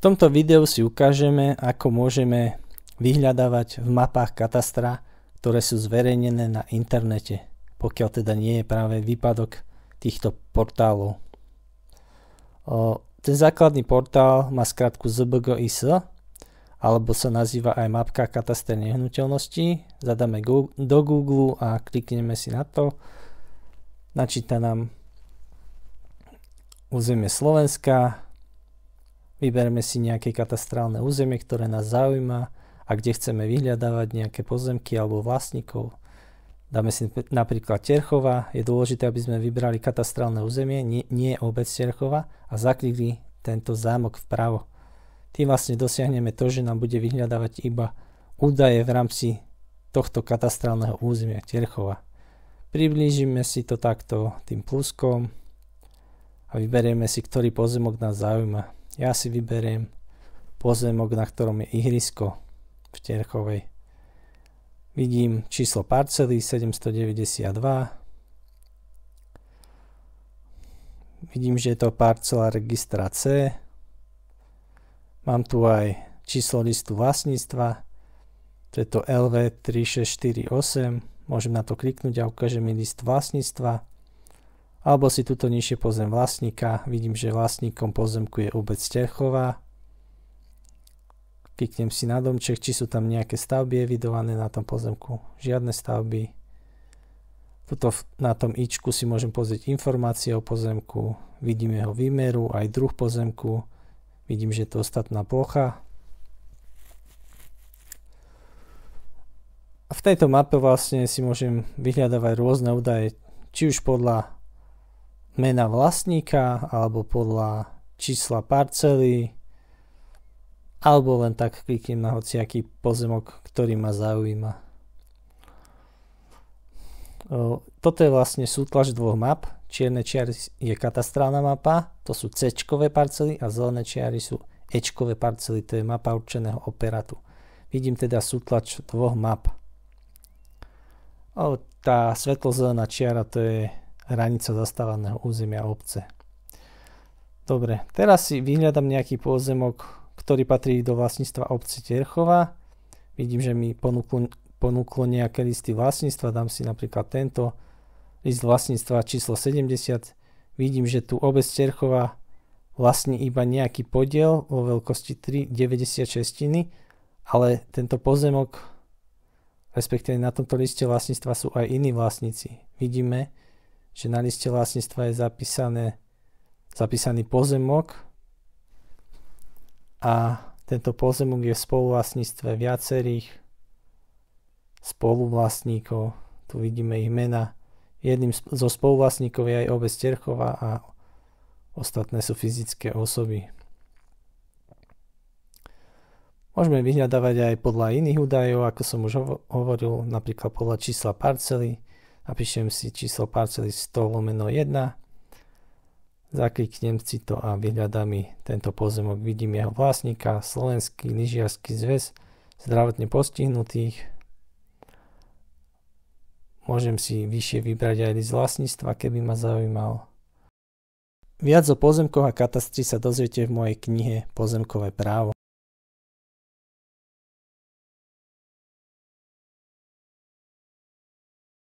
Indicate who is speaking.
Speaker 1: tomto videu si ukážeme, ako môžeme vyhľadávať v mapách katastra, ktoré sú zverejnené na internete, pokiaľ teda nie je práve výpadok týchto portálov. Ten základný portál má skratku ZBGIS, alebo sa nazýva aj mapka kataster nehnuteľností. Zadáme do Google a klikneme si na to. Načíta nám územie Slovenska. Vyberieme si nejaké katastrálne územie, ktoré nás zaujíma a kde chceme vyhľadávať nejaké pozemky alebo vlastníkov. Dáme si napríklad Terchova. Je dôležité, aby sme vybrali katastrálne územie, nie obec Terchova, a zaklikli tento zámok vpravo. Tým vlastne dosiahneme to, že nám bude vyhľadávať iba údaje v rámci tohto katastrálneho územia Terchova. Priblížime si to takto tým pluskom a vyberieme si, ktorý pozemok nás zaujíma. Ja si vyberiem pozemok, na ktorom je ihrisko v Terchovej. Vidím číslo parcely 792. Vidím, že je to parcela registra C. Mám tu aj číslo listu vlastníctva. To je to LV3648. Môžem na to kliknúť a ukáže mi list vlastníctva. Alebo si tuto nižšie pozriem vlastníka. Vidím, že vlastníkom pozemku je obec Terchová. Kliknem si na domček, či sú tam nejaké stavby evidované na tom pozemku. Žiadne stavby. Tuto na tom ičku si môžem pozrieť informácie o pozemku. Vidím jeho výmeru, aj druh pozemku. Vidím, že je to ostatná plocha. A v tejto mape vlastne si môžem vyhľadávať rôzne údaje, či už podľa mena vlastníka, alebo podľa čísla parcely, alebo len tak kliknem na hociaký pozemok, ktorý ma zaujíma. Toto je vlastne sútlač dvoch map. Čierne čiary je katastrálna mapa, to sú C-čkové parcely, a zelené čiary sú E-čkové parcely, to je mapa určeného operátu. Vidím teda sútlač dvoch map. Tá svetlozelená čiara, to je hranica zastávaného územia obce. Dobre, teraz si vyhľadám nejaký pozemok, ktorý patrí do vlastníctva obce Terchova. Vidím, že mi ponúklo nejaké listy vlastníctva, dám si napríklad tento list vlastníctva číslo 70. Vidím, že tu obec Terchova vlastní iba nejaký podiel vo veľkosti 3,96, ale tento pozemok, respektíve na tomto liste vlastníctva sú aj iní vlastníci. Vidíme, že na liste vlastníctva je zapísaný pozemok a tento pozemok je v spoluvlastníctve viacerých spoluvlastníkov. Tu vidíme ich mena. Jedným zo spoluvlastníkov je aj obec Terchova a ostatné sú fyzické osoby. Môžeme vyhľadávať aj podľa iných údajov, ako som už hovoril, napríklad podľa čísla parcely. Napíšem si číslo parcely 100/1. Zakliknem si to a vyhľadá mi tento pozemok. Vidím jeho vlastníka, Slovenský lyžiarsky zväz zdravotne postihnutých. Môžem si vyššie vybrať aj list vlastníctva, keby ma zaujímal. Viac o pozemkoch a katastri sa dozviete v mojej knihe Pozemkové právo.